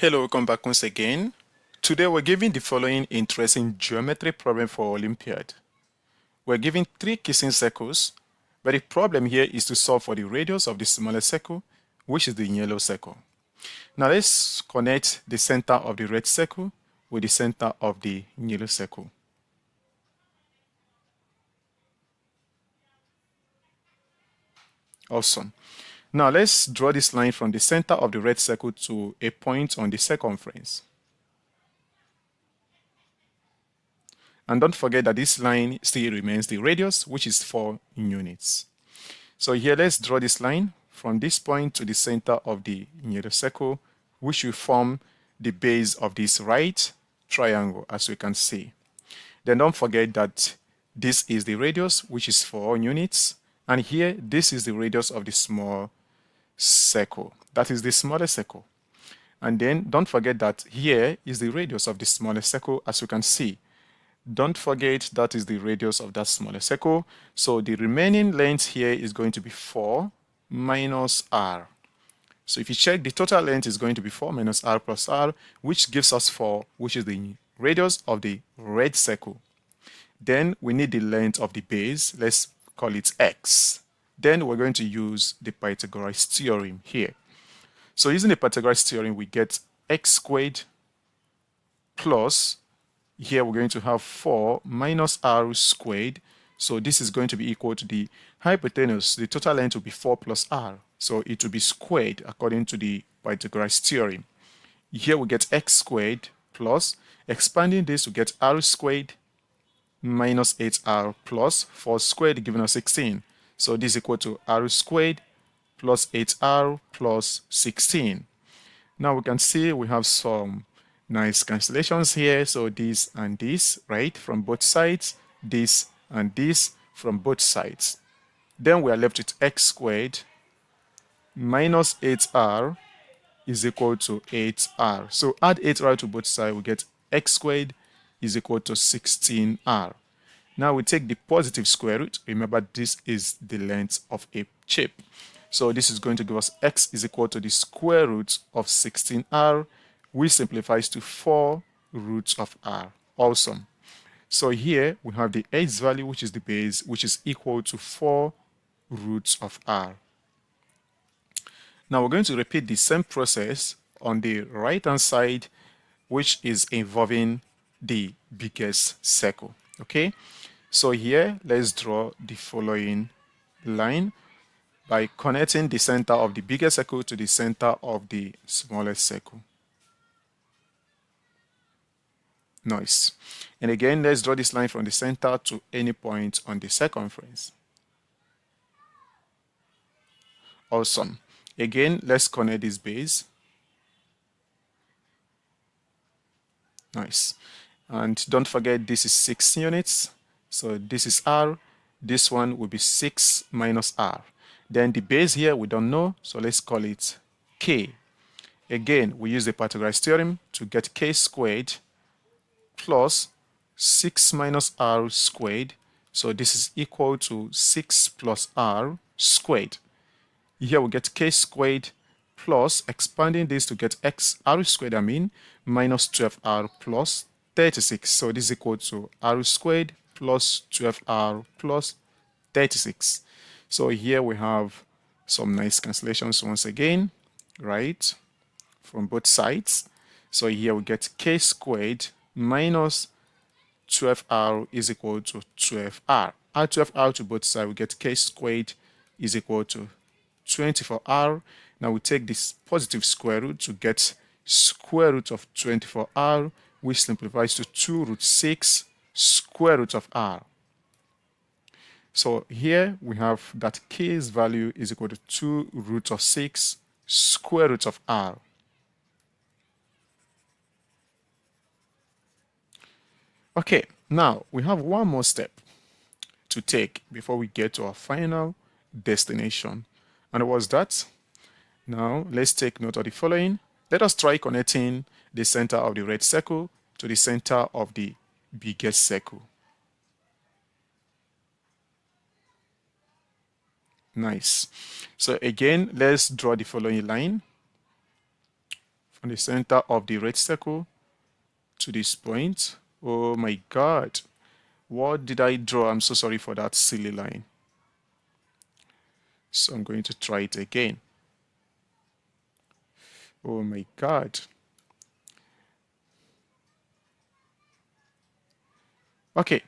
Hello, welcome back once again. Today we're giving the following interesting geometry problem for Olympiad. We're given three kissing circles, but the problem here is to solve for the radius of the smallest circle, which is the yellow circle. Now let's connect the center of the red circle with the center of the yellow circle. Awesome. Now let's draw this line from the center of the red circle to a point on the circumference. And don't forget that this line still remains the radius, which is 4 units. So here, let's draw this line from this point to the center of the yellow circle, which will form the base of this right triangle, as we can see. Then don't forget that this is the radius, which is 4 units. And here, this is the radius of the small circle. That is the smallest circle. And then don't forget that here is the radius of the smallest circle, as you can see. Don't forget that is the radius of that smaller circle. So the remaining length here is going to be 4 minus r. So if you check, the total length is going to be 4 minus r plus r, which gives us 4, which is the radius of the red circle. Then we need the length of the base. Let's call it x. Then we're going to use the Pythagoras theorem here. So using the Pythagoras theorem, we get x squared plus, here we're going to have 4 minus r squared. So this is going to be equal to the hypotenuse. The total length will be 4 plus r. So it will be squared according to the Pythagoras theorem. Here we get x squared plus, expanding this we get r squared minus 8r plus 4 squared giving us 16. So this is equal to r squared plus 8r plus 16. Now we can see we have some nice cancellations here. So this and this, right, from both sides, this and this from both sides. Then we are left with x squared minus 8r is equal to 8r. So add 8r to both sides, we get x squared is equal to 16r. Now we take the positive square root. Remember, this is the length of a chip. So this is going to give us x is equal to the square root of 16r, which simplifies to 4 roots of r. Awesome. So here we have the x value, which is the base, which is equal to 4 roots of r. Now we're going to repeat the same process on the right hand side, which is involving the biggest circle. Okay, so here let's draw the following line by connecting the center of the biggest circle to the center of the smallest circle. Nice. And again, let's draw this line from the center to any point on the circumference. Awesome. Again, let's connect this base. Nice. And don't forget, this is 6 units. So this is r. This one will be 6 minus r. Then the base here, we don't know. So let's call it k. Again, we use the Pythagoras theorem to get k squared plus 6 minus r squared. So this is equal to 6 plus r squared. Here we get k squared plus, expanding this to get r squared, minus 12r plus 36. So this is equal to r squared plus 12r plus 36. So here we have some nice cancellations once again, right, from both sides. So here we get k squared minus 12r is equal to 12r. Add 12r to both sides, we get k squared is equal to 24r. Now we take this positive square root to get square root of 24r, which simplifies to 2 root 6 square root of r. So here we have that k's value is equal to 2 root of 6 square root of r. Okay, now we have one more step to take before we get to our final destination. And what's that? Now let's take note of the following. Let us try connecting the center of the red circle to the center of the biggest circle. Nice. So again, let's draw the following line from the center of the red circle to this point. Oh my God. What did I draw? I'm so sorry for that silly line. So I'm going to try it again. Oh my God. Okay,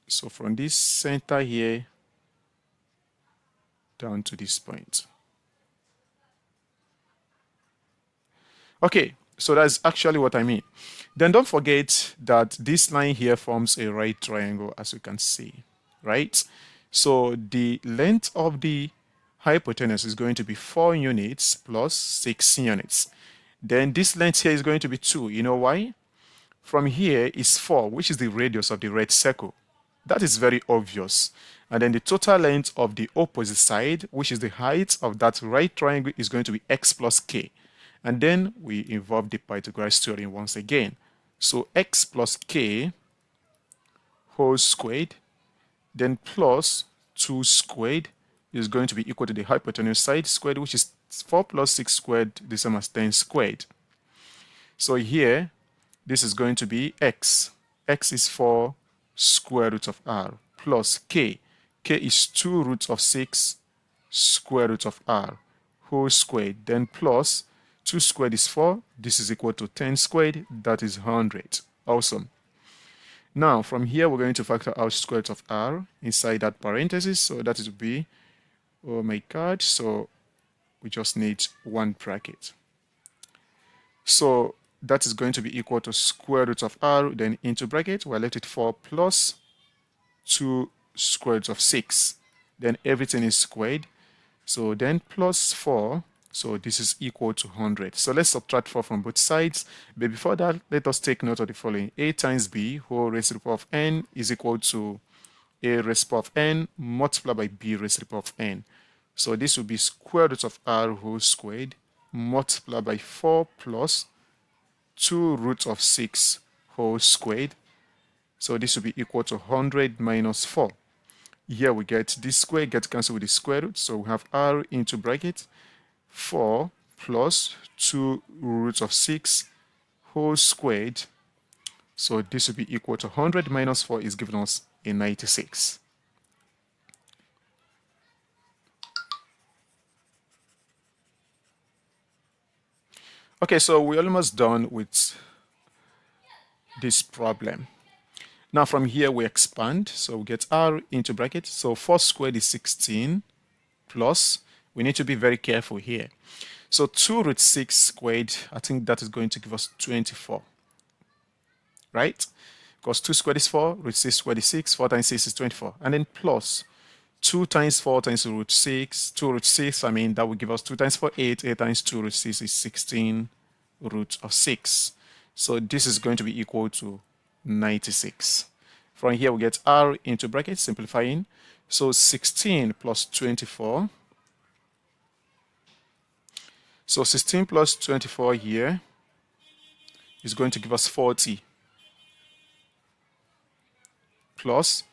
so from this center here down to this point. Okay, so that's actually what I mean. Then don't forget that this line here forms a right triangle, as you can see, right? So the length of the hypotenuse is going to be 4 units plus 6 units. Then this length here is going to be 2. You know why? From here is 4, which is the radius of the red circle. That is very obvious. And then the total length of the opposite side, which is the height of that right triangle, is going to be x plus k. And then we involve the Pythagoras theorem once again. So x plus k whole squared, then plus 2 squared is going to be equal to the hypotenuse side squared, which is 4 plus 6 squared, the same as 10 squared. So here, this is going to be x. X is 4 square root of r plus k. K is 2 root of 6 square root of r whole squared. Then plus 2 squared is 4. This is equal to 10 squared. That is 100. Awesome. Now, from here, we're going to factor out square root of r inside that parenthesis. So that would be, oh my God, so we just need one bracket. So that is going to be equal to square root of r, then into bracket, we're left with 4 plus 2 square root of 6. Then everything is squared. So then plus 4, so this is equal to 100. So let's subtract 4 from both sides. But before that, let us take note of the following. A times b whole raised to the power of n is equal to a raised to the power of n multiplied by b raised to the power of n. So this will be square root of r whole squared multiplied by 4 plus 2 root of 6 whole squared. So this will be equal to 100 minus 4. Here we get this square gets cancelled with the square root. So we have r into bracket 4 plus 2 roots of 6 whole squared. So this will be equal to 100 minus 4 is giving us a 96. Okay, so we're almost done with this problem. Now from here we expand, so we get r into bracket. So 4 squared is 16 plus, we need to be very careful here. So 2 root 6 squared, I think that is going to give us 24, right? Because 2 squared is 4, root 6 squared is 6, 4 times 6 is 24. And then plus 2 times 4 times root 6, 2 root 6, I mean, that will give us 2 times 4, 8, 8 times 2 root 6 is 16 root of 6. So this is going to be equal to 96. From here we get r into bracket, simplifying. So 16 plus 24. So 16 plus 24 here is going to give us 40 plus.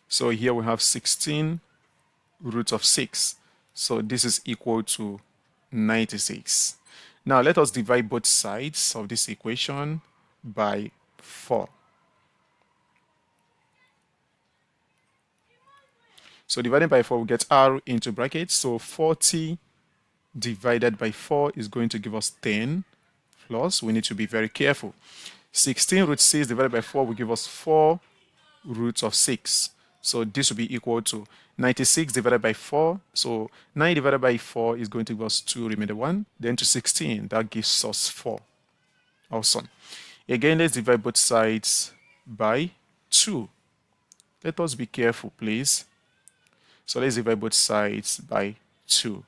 So here we have 16 root of 6. So this is equal to 96. Now let us divide both sides of this equation by 4. So dividing by 4, we get r into brackets. So 40 divided by 4 is going to give us 10 plus. We need to be very careful. 16 root 6 divided by 4 will give us 4 roots of 6. So this will be equal to 96 divided by 4. So 9 divided by 4 is going to give us 2 remainder 1. Then to 16, that gives us 4. Awesome. Again, let's divide both sides by 2. Let us be careful, please. So let's divide both sides by 2.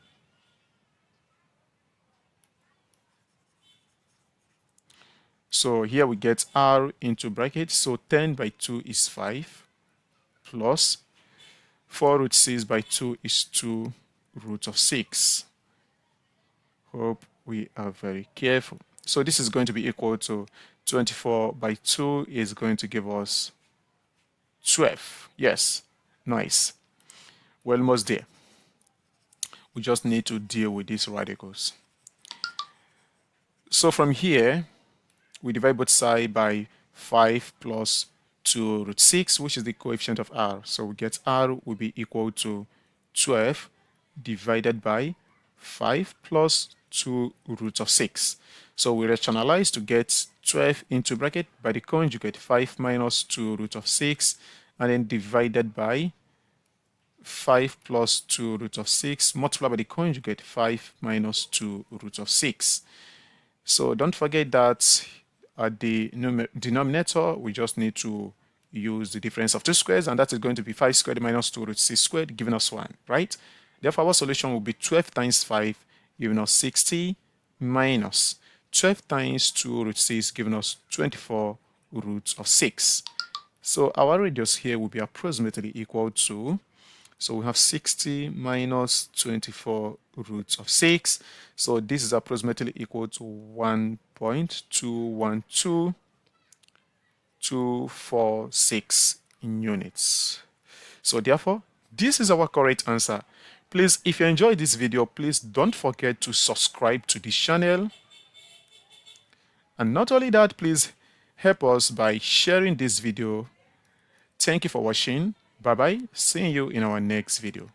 So here we get r into brackets. So 10 by 2 is 5 plus 4 root 6 by 2 is 2 root of 6. Hope we are very careful. So this is going to be equal to 24 by 2 is going to give us 12. Yes, nice. We're almost there. We just need to deal with these radicals. So from here, we divide both sides by 5 plus 2 root 6, which is the coefficient of r. So we get r will be equal to 12 divided by 5 plus 2 root of 6. So we rationalize to get 12 into bracket by the conjugate 5 minus 2 root of 6, and then divided by 5 plus 2 root of 6 multiplied by the conjugate 5 minus 2 root of 6. So don't forget that at the denominator, we just need to use the difference of two squares, and that is going to be 5 squared minus 2 root 6 squared, giving us 1, right? Therefore, our solution will be 12 times 5, giving us 60, minus 12 times 2 root 6, giving us 24 roots of 6. So our radius here will be approximately equal to, so we have 60 minus 24 roots of 6. So this is approximately equal to 1.212246 units. So therefore, this is our correct answer. Please, if you enjoyed this video, please don't forget to subscribe to this channel. And not only that, please help us by sharing this video. Thank you for watching. Bye bye. See you in our next video.